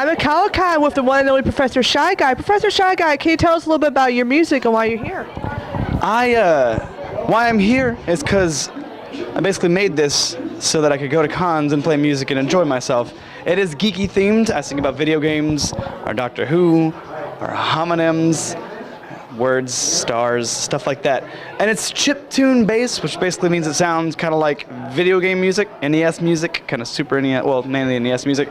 I'm a KawaKon with the one and only Professor ShyGuy. Professor ShyGuy, can you tell us a little bit about your music and why you're here? Why I'm here is because I basically made this so that I could go to cons and play music and enjoy myself. It is geeky themed. I sing about video games, or Doctor Who, or homonyms, words, stars, stuff like that. And it's chiptune based, which basically means it sounds kind of like video game music, NES music, kind of super NES, well, mainly NES music.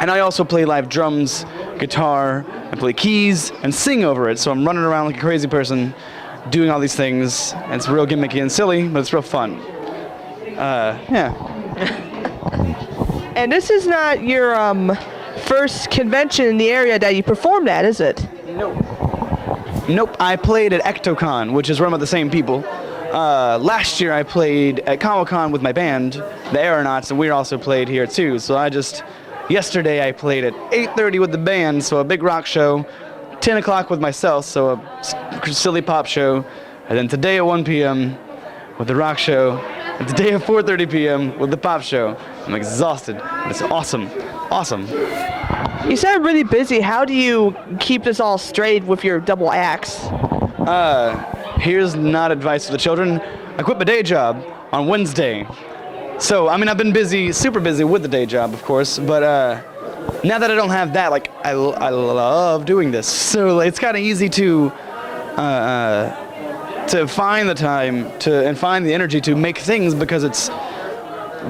And I also play live drums, guitar, and play keys, and sing over it. So I'm running around like a crazy person, doing all these things. And it's real gimmicky and silly, but it's real fun. Yeah. And this is not your first convention in the area that you performed at, is it? Nope, I played at Ectocon, which is run by the same people. Last year I played at KawaKon with my band, the Aeronauts, and we also played here too. So yesterday I played at 8:30 with the band, so a big rock show, 10 o'clock with myself, so a silly pop show, and then today at 1 p.m. with the rock show, and today at 4:30 p.m. with the pop show. I'm exhausted, but it's awesome, awesome. You sound really busy. How do you keep this all straight with your double acts? Here's not advice for the children. I quit my day job on Wednesday. So, I mean, I've been busy, super busy with the day job, of course, but now that I don't have that, like, I love doing this. So it's kind of easy to find the time and find the energy to make things, because it's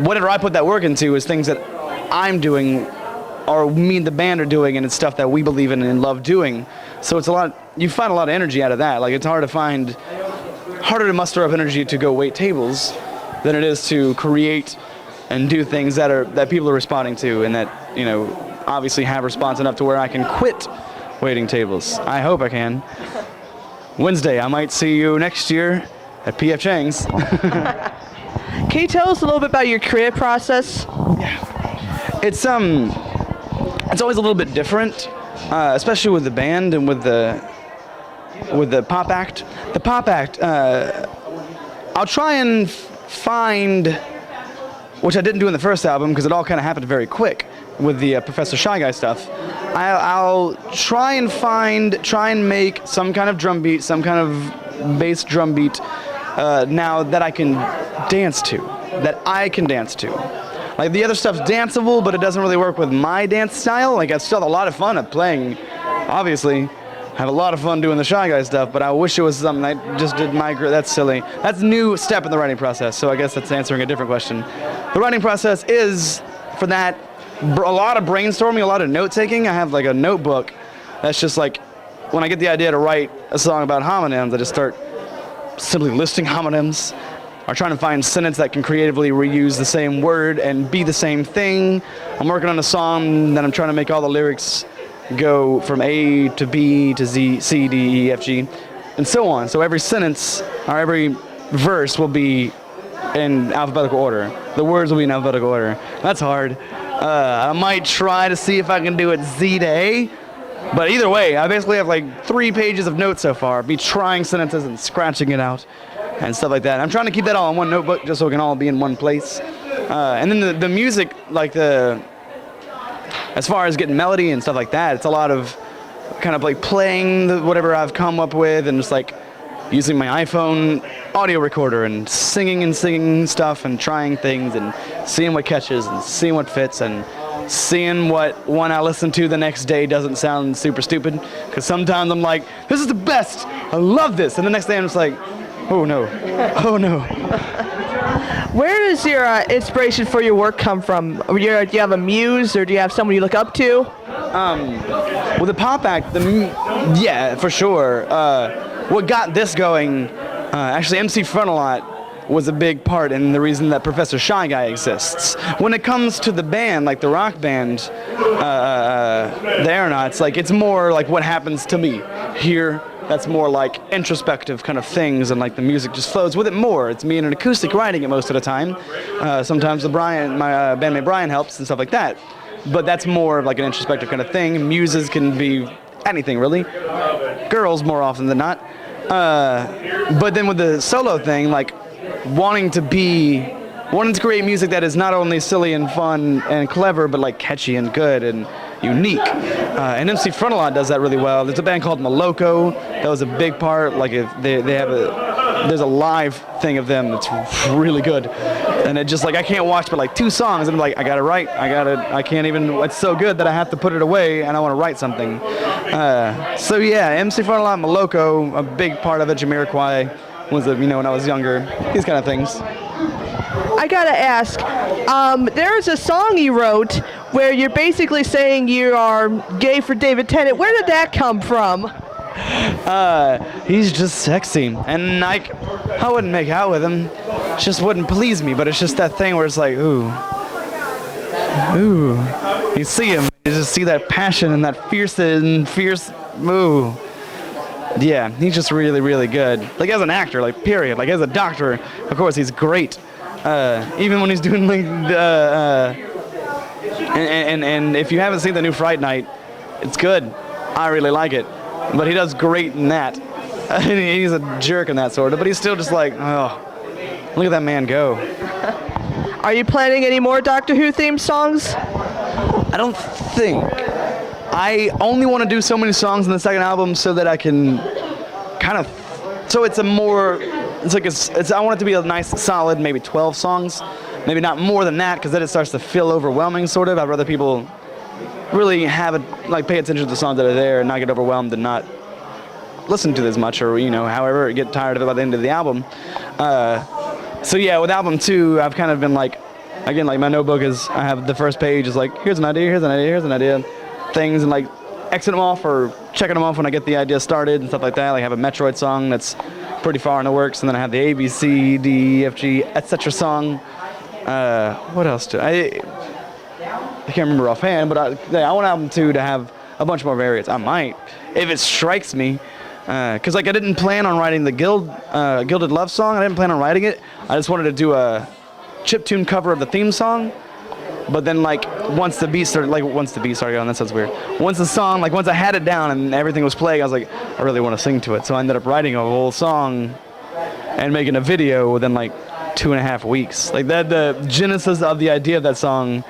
whatever I put that work into is things that I'm doing or me and the band are doing, and it's stuff that we believe in and love doing. So it's you find a lot of energy out of that. Like, it's harder to muster up energy to go wait tables than it is to create and do things that people are responding to, and that, you know, obviously have response enough to where I can quit waiting tables. I hope I can. Wednesday, I might see you next year at PF Chang's. Can you tell us a little bit about your creative process? Yeah. It's always a little bit different, especially with the band and with the pop act. The pop act, I'll try and find, which I didn't do in the first album because it all kind of happened very quick with the Professor ShyGuy stuff. I'll try and make some kind of drum beat, some kind of bass drum beat now that I can dance to. Like, the other stuff's danceable, but it doesn't really work with my dance style. Like, I still have a lot of fun at playing, obviously. I have a lot of fun doing the ShyGuy stuff, but I wish it was something I just did that's silly. That's a new step in the writing process, so I guess that's answering a different question. The writing process is, for that, a lot of brainstorming, a lot of note-taking. I have, like, a notebook that's just, like, when I get the idea to write a song about homonyms, I just start simply listing homonyms, or trying to find sentence that can creatively reuse the same word and be the same thing. I'm working on a song that I'm trying to make all the lyrics go from A to B to Z, C, D, E, F, G, and so on. So every sentence, or every verse will be in alphabetical order. The words will be in alphabetical order. That's hard. I might try to see if I can do it Z to A, but either way, I basically have like 3 pages of notes so far. Be trying sentences and scratching it out and stuff like that. I'm trying to keep that all in one notebook just so it can all be in one place. And then the music, like as far as getting melody and stuff like that, it's a lot of kind of like playing whatever I've come up with, and just like using my iPhone audio recorder and singing stuff and trying things and seeing what catches and seeing what fits and seeing what one I listen to the next day doesn't sound super stupid. Because sometimes I'm like, this is the best, I love this, and the next day I'm just like, oh no, oh no. Where does your inspiration for your work come from? Do you have a muse, or do you have someone you look up to? With the pop act, yeah, for sure. What got this going, actually MC Frontalot was a big part in the reason that Professor ShyGuy exists. When it comes to the band, like the rock band, the Aeronauts, like, it's more like what happens to me here. That's more like introspective kind of things, and like the music just flows with it more. It's me and an acoustic writing it most of the time. Sometimes my bandmate Brian helps and stuff like that. But that's more of like an introspective kind of thing. Muses can be anything, really. Girls more often than not. But then with the solo thing, like wanting to be wanting to create music that is not only silly and fun and clever, but like catchy and good and unique. And MC Frontalot does that really well. There's a band called Moloko that was a big part. Like if they have there's a live thing of them that's really good. And it just like I can't watch but like 2 songs and I'm like I can't even, it's so good that I have to put it away and I want to write something. So yeah, MC Frontalot, Moloko, a big part of it. Jamiroquai was when I was younger. These kind of things. I gotta ask, there's a song you wrote where you're basically saying you are gay for David Tennant. Where did that come from? He's just sexy, and I wouldn't make out with him. It just wouldn't please me. But it's just that thing where it's like, ooh. You see him, you just see that passion and that fierce, ooh. Yeah, he's just really, really good. Like as an actor, like period. Like as a doctor, of course he's great. Even when he's doing like, and if you haven't seen the new Fright Night, it's good. I really like it. But he does great in that. He's a jerk in that sort of, but he's still just like, oh, look at that man go. Are you planning any more Doctor Who themed songs? I don't think. I only want to do so many songs in the second album so that I can kind of, so it's a more, it's like I want it to be a nice solid maybe 12 songs, maybe not more than that because then it starts to feel overwhelming sort of. I'd rather people really have it, like pay attention to the songs that are there and not get overwhelmed and not listen to it as much or however get tired of it by the end of the album. So yeah, with album 2 I've kind of been like, again, like my notebook is, I have the first page is like here's an idea, things, and like exiting them off or checking them off when I get the idea started and stuff like that. Like I have a Metroid song that's pretty far in the works, and then I have the A, B, C, D, E, F, G, etc. song. What else do I can't remember offhand, but I want album 2 to have a bunch more variants. I might, if it strikes me, because like I didn't plan on writing the Gilded Love song. I didn't plan on writing it. I just wanted to do a chiptune cover of the theme song. But then like once the beat started going, that sounds weird. Once I had it down and everything was playing, I was like, I really want to sing to it. So I ended up writing a whole song and making a video within like 2.5 weeks. Like that, the genesis of the idea of that song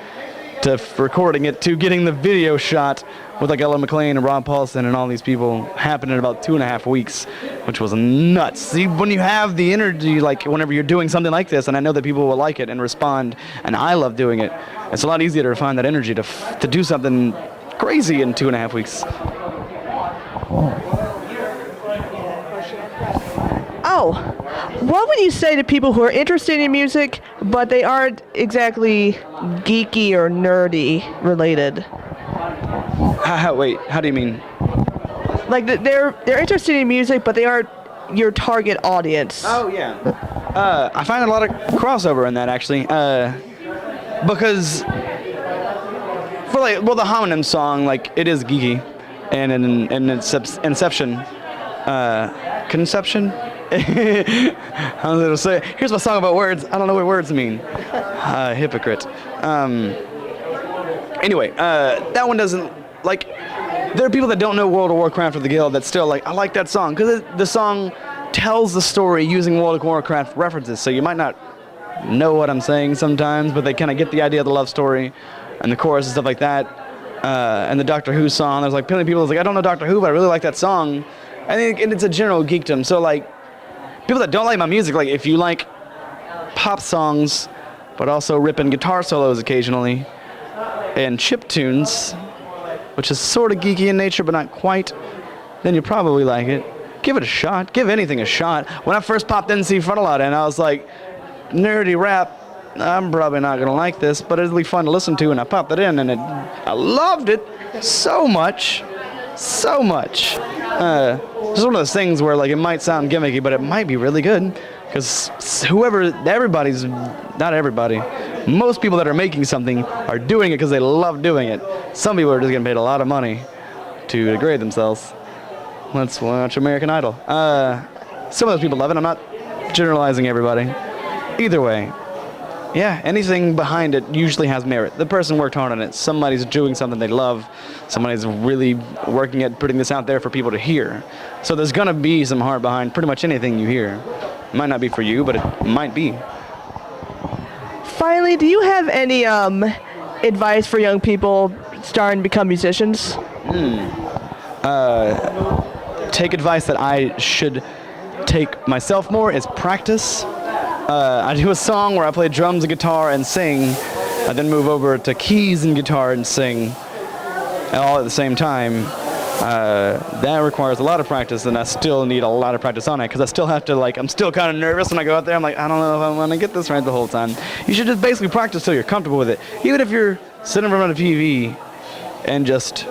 to recording it to getting the video shot with like Ella McLean and Rob Paulson and all these people happened in about 2.5 weeks, which was nuts. See, when you have the energy, like whenever you're doing something like this, and I know that people will like it and respond, and I love doing it, it's a lot easier to find that energy to do something crazy in 2.5 weeks. Oh, what would you say to people who are interested in music, but they aren't exactly geeky or nerdy related? Wait, how do you mean? Like they're interested in music, but they aren't your target audience. Oh yeah. I find a lot of crossover in that actually, because for like, well, the homonym song, like it is geeky, and in its inception, conception. I was gonna say, here's my song about words. I don't know what words mean. Hypocrite. Anyway, that one doesn't, like, there are people that don't know World of Warcraft or the Guild that still like, I like that song, because the song tells the story using World of Warcraft references, so you might not know what I'm saying sometimes, but they kind of get the idea of the love story and the chorus and stuff like that. And the Doctor Who song, there's like plenty of people that's like, I don't know Doctor Who, but I really like that song. I think it's a general geekdom, so like, people that don't like my music, like if you like pop songs, but also ripping guitar solos occasionally, and chiptunes, which is sort of geeky in nature, but not quite, then you probably like it. Give it a shot. Give anything a shot. When I first popped MC Frontalot in, I was like, nerdy rap, I'm probably not gonna like this, but it'll be fun to listen to, and I popped it in, and I loved it so much. So much. Just one of those things where like it might sound gimmicky, but it might be really good. Because not everybody, most people that are making something are doing it because they love doing it. Some people are just getting paid a lot of money to degrade themselves. Let's watch American Idol. Some of those people love it. I'm not generalizing everybody. Either way, yeah, anything behind it usually has merit. The person worked hard on it. Somebody's doing something they love. Somebody's really working at putting this out there for people to hear. So there's gonna be some heart behind pretty much anything you hear. It might not be for you, but it might be. Finally, do you have any advice for young people starting to become musicians? Take advice that I should take myself more is practice. I do a song where I play drums and guitar and sing. I then move over to keys and guitar and sing all at the same time. That requires a lot of practice, and I still need a lot of practice on it because I still have to, like, I'm still kind of nervous when I go out there. I'm like, I don't know if I'm going to get this right the whole time. You should just basically practice till you're comfortable with it. Even if you're sitting in front of a TV and just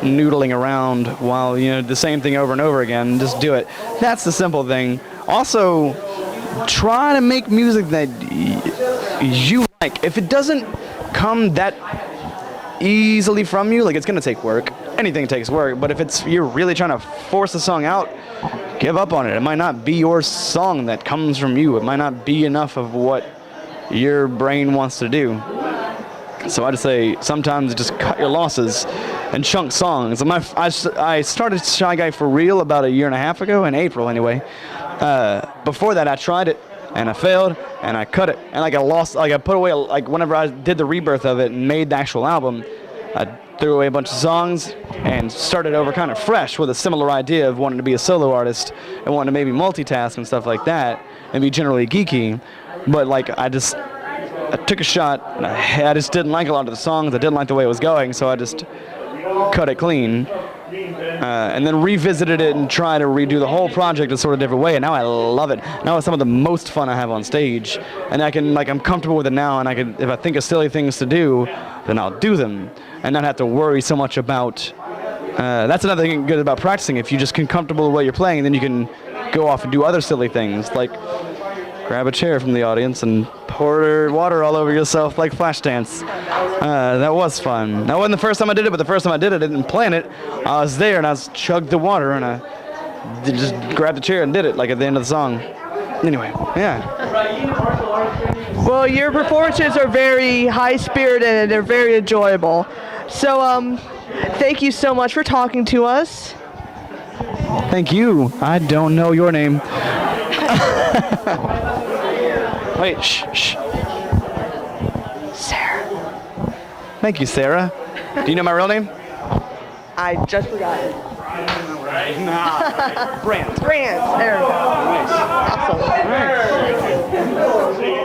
noodling around while, you know, the same thing over and over again, just do it. That's the simple thing. Also, try to make music that you like. If it doesn't come that easily from you, like, it's gonna take work. Anything takes work, but if you're really trying to force a song out, give up on it. It might not be your song that comes from you. It might not be enough of what your brain wants to do. So I'd say sometimes just cut your losses and chunk songs. I started ShyGuy for real about a year and a half ago, in April anyway. Before that, I tried it and I failed and I cut it, and like I put away, like, whenever I did the rebirth of it and made the actual album, I threw away a bunch of songs and started over kind of fresh with a similar idea of wanting to be a solo artist and wanting to maybe multitask and stuff like that and be generally geeky. But like I took a shot and I just didn't like a lot of the songs. I didn't like the way it was going, so I just cut it clean. And then revisited it and tried to redo the whole project in a sort of different way, and now I love it. Now it's some of the most fun I have on stage, and I'm comfortable with it now, and if I think of silly things to do, then I'll do them, and not have to worry so much about, that's another thing good about practicing. If you just get comfortable with what you're playing, then you can go off and do other silly things, like grab a chair from the audience and pour water all over yourself like flash dance. That was fun. That wasn't the first time I did it, but the first time I did it, I didn't plan it. I was there and I chugged the water and I just grabbed the chair and did it, like at the end of the song. Anyway, yeah. Well, your performances are very high-spirited and they're very enjoyable. So, thank you so much for talking to us. Thank you. I don't know your name. Wait, shh. Sarah. Thank you, Sarah. Do you know my real name? I just forgot it. Brant. Brant. There we go. Nice. Awesome. Right.